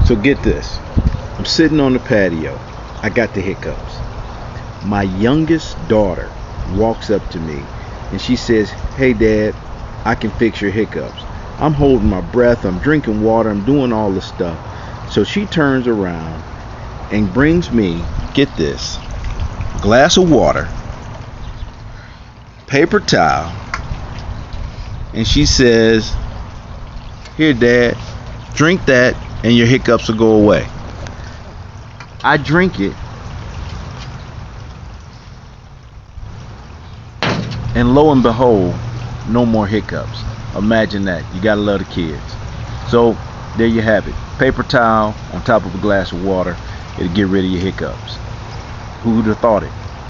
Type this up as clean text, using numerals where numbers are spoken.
So get this. I'm sitting on the patio. I got the hiccups. My youngest daughter walks up to me and she says, "Hey Dad, I can fix your hiccups." I'm holding my breath, I'm drinking water, I'm doing all this stuff. So she turns around and brings me, get this, a glass of water, paper towel, and she says, "Here Dad, drink that and your hiccups will go away." I drink it, and lo and behold, no more hiccups. Imagine that. You gotta love the kids. So there you have it. Paper towel on top of a glass of water. It'll get rid of your hiccups. Who would have thought it?